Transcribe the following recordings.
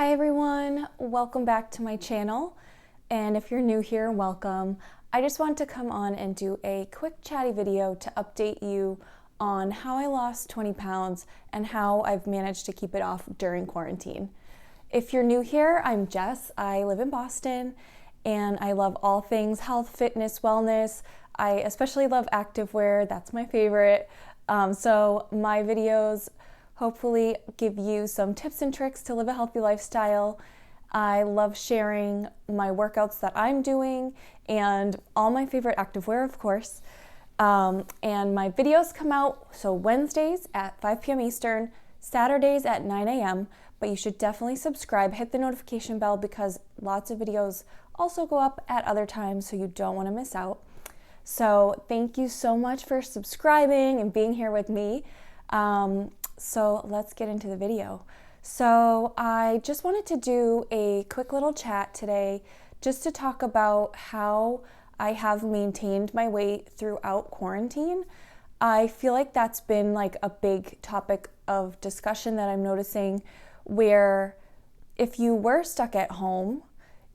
Hi everyone, welcome back to my channel, and if you're new here, welcome. I just want to come on and do a quick chatty video to update you on how I lost 20 pounds and how I've managed to keep it off during quarantine. If you're new here, I'm Jess. I live in Boston and I love all things health, fitness, wellness. I especially love activewear, that's my favorite. So my videos hopefully give you some tips and tricks to live a healthy lifestyle. I love sharing my workouts that I'm doing and all my favorite activewear, of course. And my videos come out so Wednesdays at 5 p.m. Eastern, Saturdays at 9 a.m. But you should definitely subscribe, hit the notification bell because lots of videos also go up at other times, so you don't want to miss out. So thank you so much for subscribing and being here with me. So let's get into the video. So I just wanted to do a quick little chat today just to talk about how I have maintained my weight throughout quarantine. I feel like that's been like a big topic of discussion that I'm noticing, where if you were stuck at home,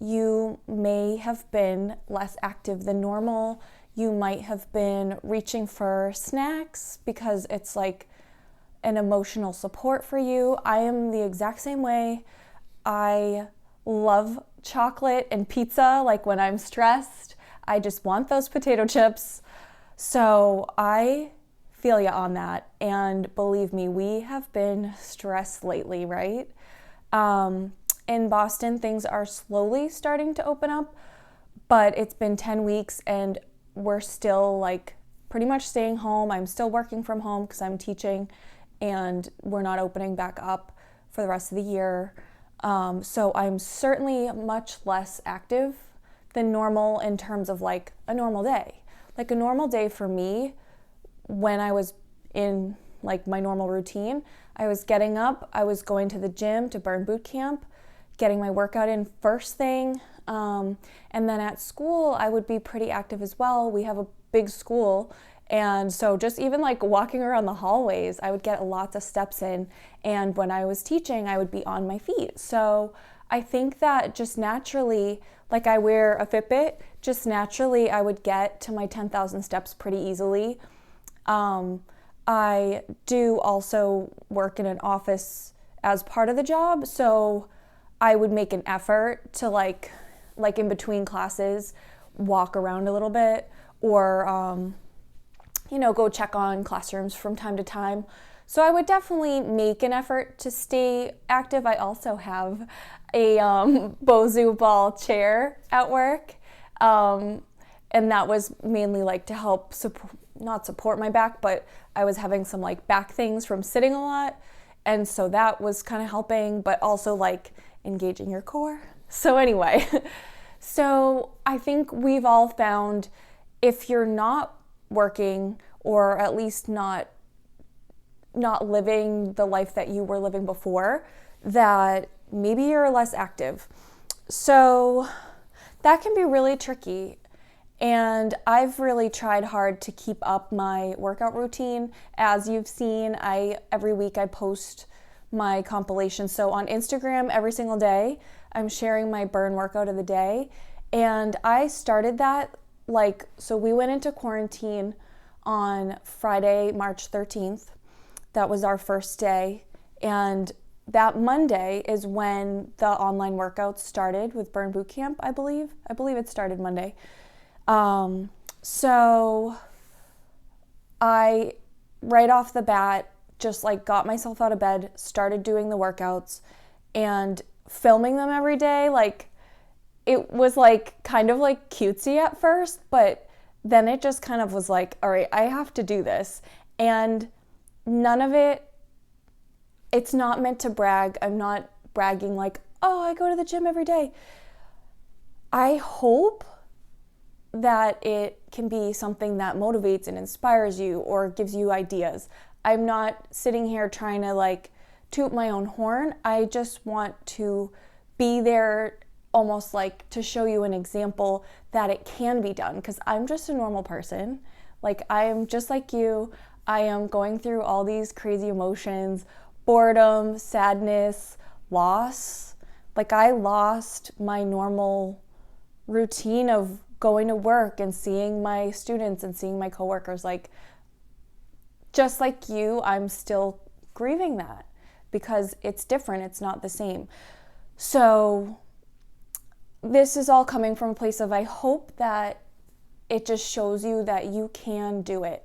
you may have been less active than normal. You might have been reaching for snacks because it's like an emotional support for you. I am the exact same way. I love chocolate and pizza. Like when I'm stressed, I just want those potato chips. So I feel you on that. And believe me, we have been stressed lately, right? In Boston, things are slowly starting to open up, but it's been 10 weeks and we're still like pretty much staying home. I'm still working from home because I'm teaching, and we're not opening back up for the rest of the year. So I'm certainly much less active than normal in terms of like a normal day. Like a normal day for me, when I was in like my normal routine, I was getting up, I was going to the gym to burn boot camp, getting my workout in first thing. And then at school, I would be pretty active as well. We have a big school. And so just even like walking around the hallways, I would get lots of steps in. And when I was teaching, I would be on my feet. So I think that just naturally, like I wear a Fitbit, just naturally I would get to my 10,000 steps pretty easily. I do also work in an office as part of the job. So I would make an effort to like in between classes, walk around a little bit, or go check on classrooms from time to time. So I would definitely make an effort to stay active. I also have a Bozu ball chair at work. And that was mainly like to help not support my back, but I was having some like back things from sitting a lot. And so that was kind of helping, but also like engaging your core. So anyway, so I think we've all found if you're not working, or at least not living the life that you were living before, that maybe you're less active. So that can be really tricky. And I've really tried hard to keep up my workout routine. As you've seen, every week I post my compilation. So on Instagram, every single day, I'm sharing my burn workout of the day. And I started that so we went into quarantine on Friday, March 13th. That was our first day. And that Monday is when the online workouts started with Burn Bootcamp, I believe. I believe it started Monday. So I, right off the bat, just like got myself out of bed, started doing the workouts and filming them every day. Like it was like kind of like cutesy at first, but then it just kind of was like, all right, I have to do this. And none of it's not meant to brag. I'm not bragging like, oh, I go to the gym every day. I hope that it can be something that motivates and inspires you or gives you ideas. I'm not sitting here trying to like toot my own horn. I just want to be there almost like to show you an example that it can be done, because I'm just a normal person. Like I am just like you. I am going through all these crazy emotions, boredom, sadness, loss, Like, I lost my normal routine of going to work and seeing my students and seeing my coworkers. Like, just like you, I'm still grieving that because it's different. It's not the same. So this is all coming from a place of, I hope that it just shows you that you can do it.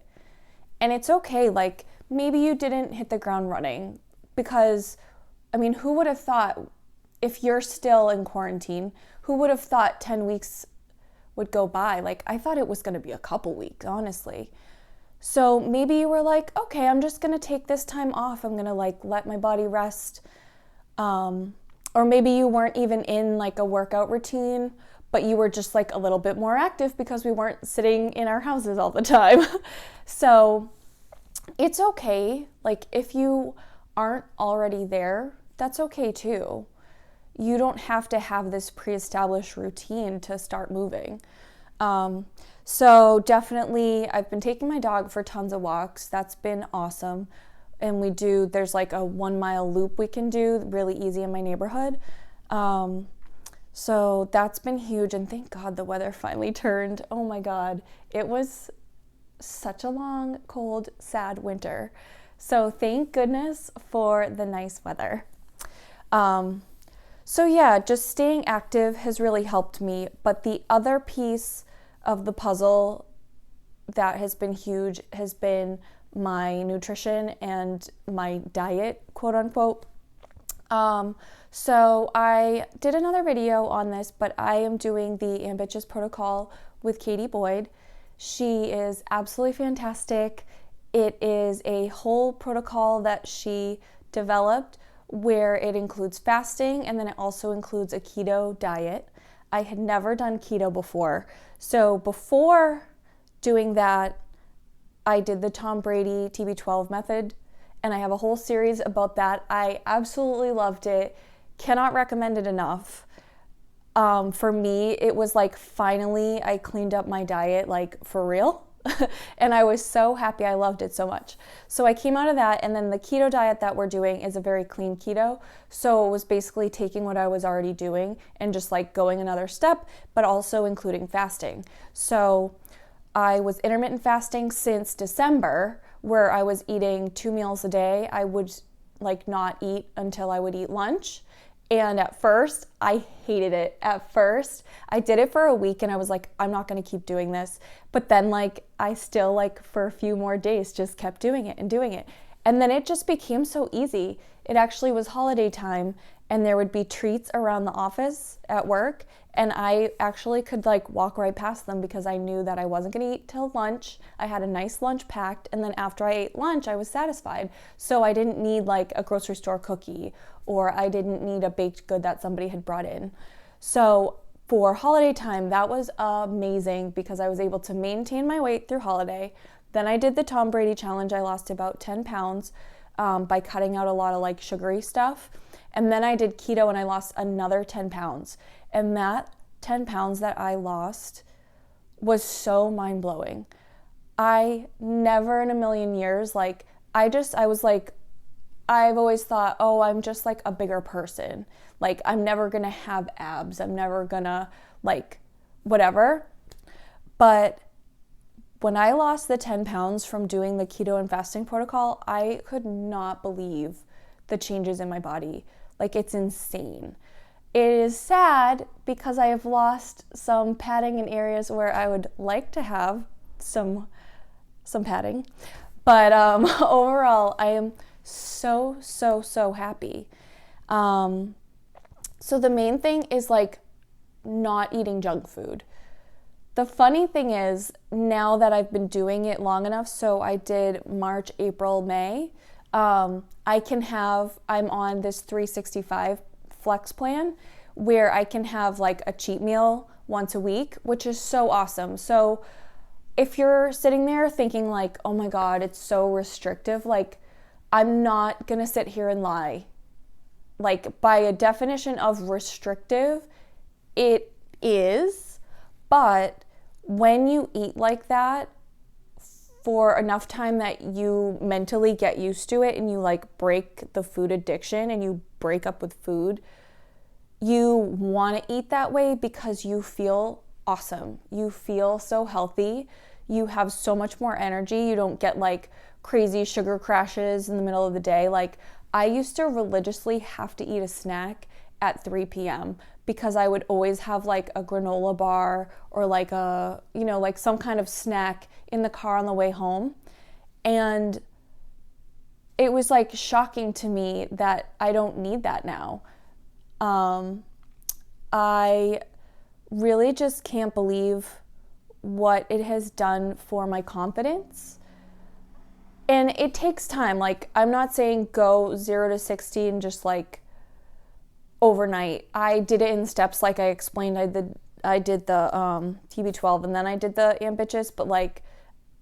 And it's okay. Like, maybe you didn't hit the ground running because, I mean, who would have thought, if you're still in quarantine, who would have thought 10 weeks would go by? Like, I thought it was going to be a couple weeks, honestly. So maybe you were like, okay, I'm just going to take this time off. I'm going to like let my body rest. Or maybe you weren't even in like a workout routine, but you were just like a little bit more active because we weren't sitting in our houses all the time. So it's okay. Like, if you aren't already there, that's okay too. You don't have to have this pre-established routine to start moving. So definitely, I've been taking my dog for tons of walks. That's been awesome. And there's like a 1 mile loop we can do really easy in my neighborhood. So that's been huge. And thank God the weather finally turned. Oh my God. It was such a long, cold, sad winter. So thank goodness for the nice weather. So yeah, just staying active has really helped me. But the other piece of the puzzle that has been huge has been my nutrition and my diet, quote unquote. So I did another video on this, but I am doing the Ambitious Protocol with Katie Boyd. She is absolutely fantastic. It is a whole protocol that she developed where it includes fasting, and then it also includes a keto diet. I had never done keto before. So before doing that, I did the Tom Brady TB12 method, and I have a whole series about that. I absolutely loved it. Cannot recommend it enough. For me, it was like, finally I cleaned up my diet, like for real. And I was so happy. I loved it so much. So I came out of that, and then the keto diet that we're doing is a very clean keto. So it was basically taking what I was already doing and just like going another step, but also including fasting. So I was intermittent fasting since December, where I was eating 2 meals a day. I would like not eat until I would eat lunch. And at first, I hated it. At first, I did it for a week and I was like, I'm not going to keep doing this. But then like, I still like for a few more days just kept doing it and doing it. And then it just became so easy. It actually was holiday time and there would be treats around the office at work. And I actually could like walk right past them because I knew that I wasn't going to eat till lunch. I had a nice lunch packed. And then after I ate lunch, I was satisfied. So I didn't need like a grocery store cookie, or I didn't need a baked good that somebody had brought in. So for holiday time, that was amazing because I was able to maintain my weight through holiday. Then I did the Tom Brady challenge. I lost about 10 pounds by cutting out a lot of like sugary stuff. And then I did keto and I lost another 10 pounds. And that 10 pounds that I lost was so mind-blowing. I never in a million years, like, I was like, I've always thought, oh, I'm just like a bigger person. Like, I'm never gonna have abs. I'm never gonna, like, whatever. But when I lost the 10 pounds from doing the keto and fasting protocol, I could not believe the changes in my body. Like, it's insane. It is sad because I have lost some padding in areas where I would like to have some padding. But overall, I am so happy. So the main thing is like not eating junk food. The funny thing is, now that I've been doing it long enough, so I did March, April, May, I'm on this 365 flex plan where I can have like a cheat meal once a week, which is so awesome. So if you're sitting there thinking like, oh my God, it's so restrictive, like, I'm not gonna sit here and lie. Like, by a definition of restrictive, it is, but when you eat like that for enough time that you mentally get used to it and you like break the food addiction and you break up with food, you want to eat that way because you feel awesome. You feel so healthy. You have so much more energy. You don't get like crazy sugar crashes in the middle of the day. Like, I used to religiously have to eat a snack at 3 p.m. because I would always have like a granola bar or like a, like some kind of snack in the car on the way home. And it was like shocking to me that I don't need that now. I really just can't believe what it has done for my confidence. And it takes time. Like, I'm not saying go 0 to 60 and just like overnight. I did it in steps, like I explained. I did the TB12 and then I did the ambitious, but like,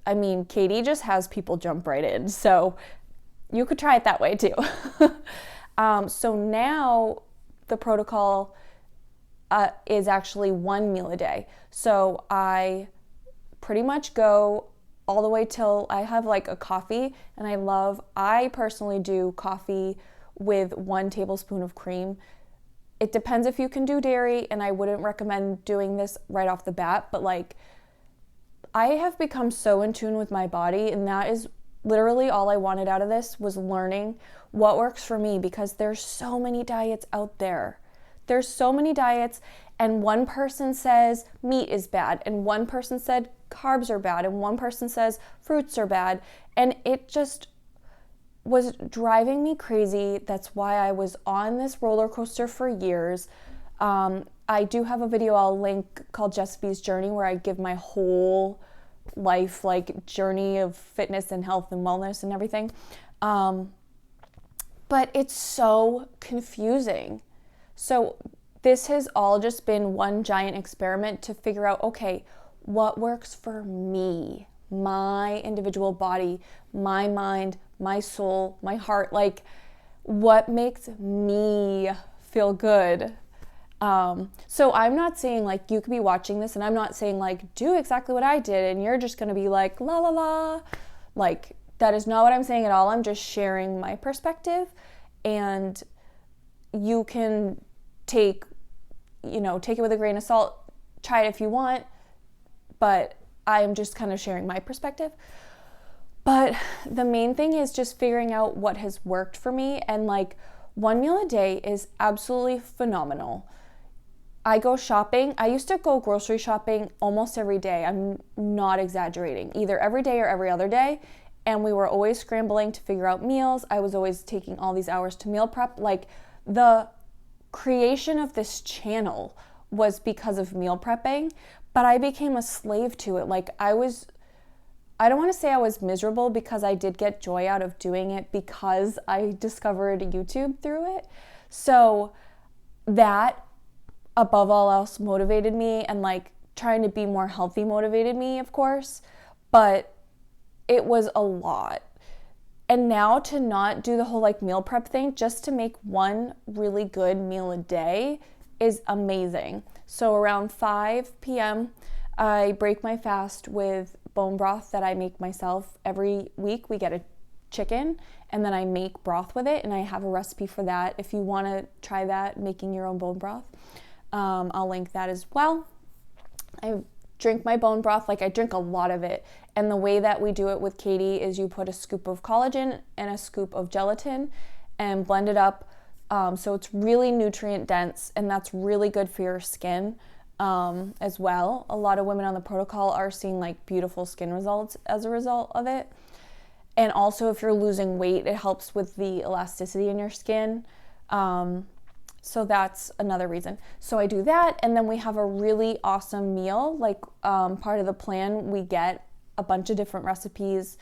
I mean, Katie just has people jump right in. So you could try it that way too. So now the protocol is actually 1 meal a day. So I pretty much go all the way till I have like a coffee, and I personally do coffee with 1 tablespoon of cream. It depends if you can do dairy, and I wouldn't recommend doing this right off the bat, but like, I have become so in tune with my body, and that is literally all I wanted out of this, was learning what works for me, because there's so many diets out there. There's so many diets, and one person says meat is bad, and one person said carbs are bad, and one person says fruits are bad, and it just was driving me crazy. That's why I was on this roller coaster for years. I do have a video I'll link called Jessipes' Journey, where I give my whole life like journey of fitness and health and wellness and everything. But it's so confusing. So this has all just been one giant experiment to figure out, okay, what works for me, my individual body, my mind, my soul, my heart, like what makes me feel good. So I'm not saying like you could be watching this and I'm not saying like do exactly what I did and you're just going to be like la la la. Like, that is not what I'm saying at all. I'm just sharing my perspective, and you can take it with a grain of salt, try it if you want, but I'm just kind of sharing my perspective. But the main thing is just figuring out what has worked for me, and like 1 meal a day is absolutely phenomenal. I go shopping. I used to go grocery shopping almost every day. I'm not exaggerating. Either every day or every other day. And we were always scrambling to figure out meals. I was always taking all these hours to meal prep. Like, the creation of this channel was because of meal prepping, but I became a slave to it. Like, I don't want to say I was miserable, because I did get joy out of doing it because I discovered YouTube through it. So that, above all else, motivated me, and like trying to be more healthy motivated me, of course, but it was a lot. And now to not do the whole like meal prep thing, just to make one really good meal a day is amazing. So around 5 p.m., I break my fast with bone broth that I make myself. Every week we get a chicken, and then I make broth with it, and I have a recipe for that if you want to try that, making your own bone broth. I'll link that as well. I drink my bone broth, like I drink a lot of it, and the way that we do it with Katie is you put a scoop of collagen and a scoop of gelatin and blend it up, so it's really nutrient dense, and that's really good for your skin as well. A lot of women on the protocol are seeing like beautiful skin results as a result of it. And also, if you're losing weight, it helps with the elasticity in your skin. So that's another reason. So I do that, and then we have a really awesome meal. Like, part of the plan, we get a bunch of different recipes.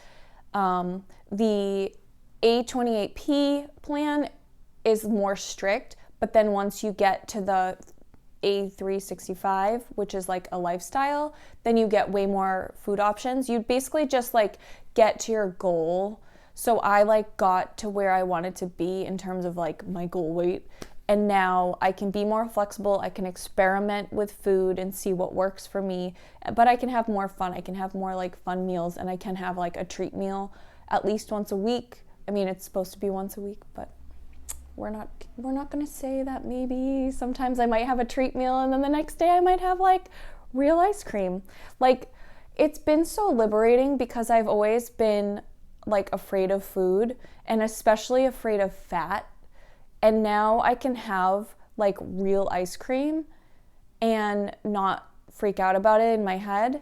The A28P plan is more strict, but then once you get to the A365, which is like a lifestyle, then you get way more food options. You basically just like get to your goal. So I like got to where I wanted to be in terms of like my goal weight. And now I can be more flexible. I can experiment with food and see what works for me, but I can have more fun. I can have more like fun meals, and I can have like a treat meal at least once a week. I mean, it's supposed to be once a week, but we're not gonna say that maybe sometimes I might have a treat meal and then the next day I might have like real ice cream. Like, it's been so liberating because I've always been like afraid of food and especially afraid of fat. And now I can have like real ice cream and not freak out about it in my head.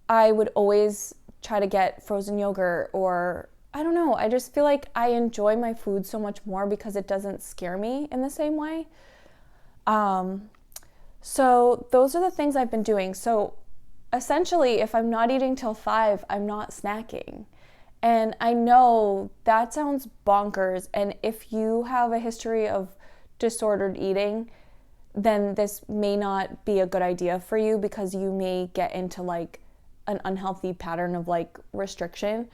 I would always try to get frozen yogurt, or I don't know, I just feel like I enjoy my food so much more because it doesn't scare me in the same way. So those are the things I've been doing. So essentially, if I'm not eating till 5, I'm not snacking. And I know that sounds bonkers. And if you have a history of disordered eating, then this may not be a good idea for you because you may get into like an unhealthy pattern of like restriction.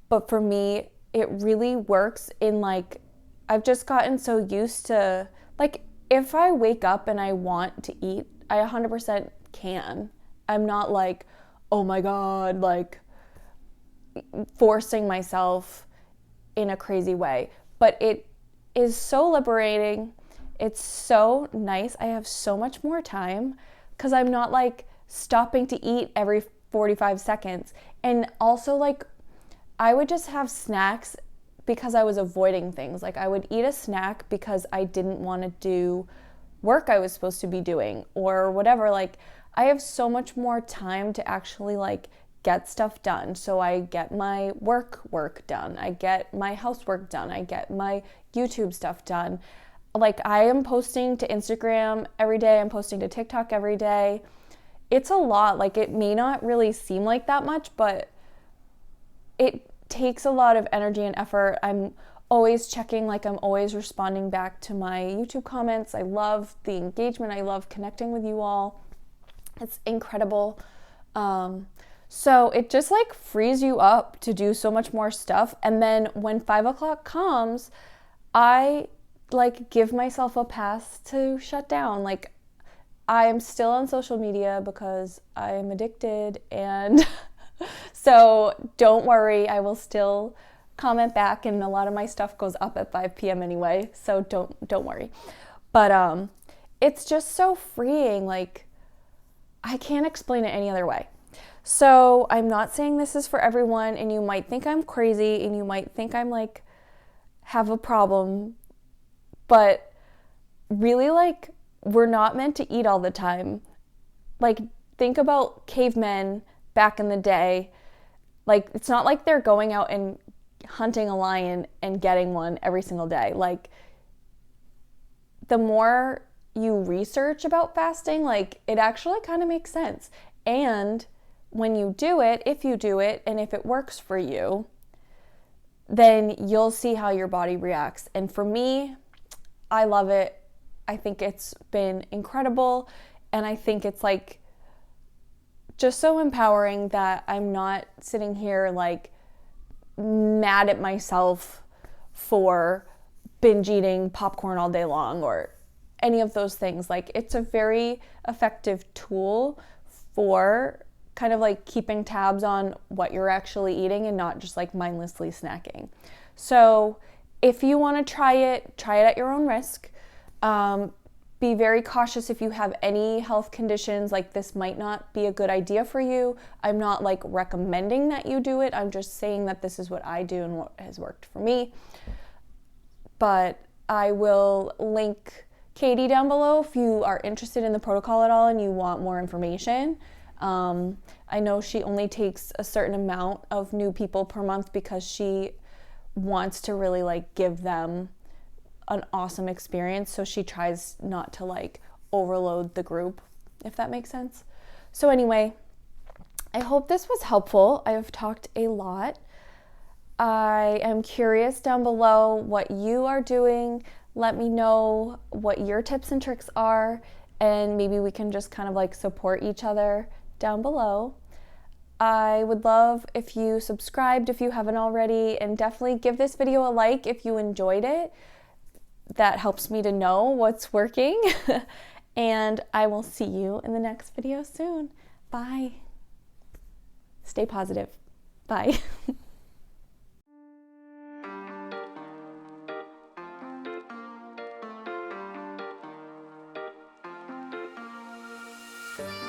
But for me, it really works in like, I've just gotten so used to, like, if I wake up and I want to eat, I 100% can. I'm not like, oh my God, like forcing myself in a crazy way. But it is so liberating. It's so nice. I have so much more time because I'm not like stopping to eat every 45 seconds. And also, like, I would just have snacks because I was avoiding things. Like, I would eat a snack because I didn't want to do work I was supposed to be doing or whatever. Like, I have so much more time to actually like get stuff done. So I get my work done. I get my housework done. I get my YouTube stuff done. Like, I am posting to Instagram every day. I'm posting to TikTok every day. It's a lot. Like, it may not really seem like that much, but it takes a lot of energy and effort. I'm always checking, like I'm always responding back to my YouTube comments. I love the engagement. I love connecting with you all. It's incredible. So it just like frees you up to do so much more stuff. And then when 5 o'clock comes, I like give myself a pass to shut down. Like, I am still on social media because I am addicted, and so don't worry, I will still comment back, and a lot of my stuff goes up at 5 p.m. anyway, so don't worry. But it's just so freeing. Like, I can't explain it any other way. So I'm not saying this is for everyone, and you might think I'm crazy, and you might think I'm like have a problem, but really, like, we're not meant to eat all the time. Like, think about cavemen back in the day. Like, it's not like they're going out and hunting a lion and getting one every single day. Like, the more you research about fasting, like, it actually kind of makes sense. And when you do it, if you do it, and if it works for you, then you'll see how your body reacts. And for me, I love it. I think it's been incredible. And I think it's like just so empowering that I'm not sitting here like mad at myself for binge eating popcorn all day long or any of those things. Like, it's a very effective tool for kind of like keeping tabs on what you're actually eating and not just like mindlessly snacking. So if you want to try it at your own risk. Be very cautious if you have any health conditions. Like, this might not be a good idea for you. I'm not like recommending that you do it. I'm just saying that this is what I do and what has worked for me. But I will link Katie down below if you are interested in the protocol at all and you want more information. I know she only takes a certain amount of new people per month because she wants to really like give them an awesome experience. So she tries not to like overload the group, if that makes sense. So anyway, I hope this was helpful. I have talked a lot. I am curious down below what you are doing. Let me know what your tips and tricks are, and maybe we can just kind of like support each other down below. I would love if you subscribed if you haven't already, and definitely give this video a like if you enjoyed it. That helps me to know what's working. And I will see you in the next video soon. Bye. Stay positive. Bye. you.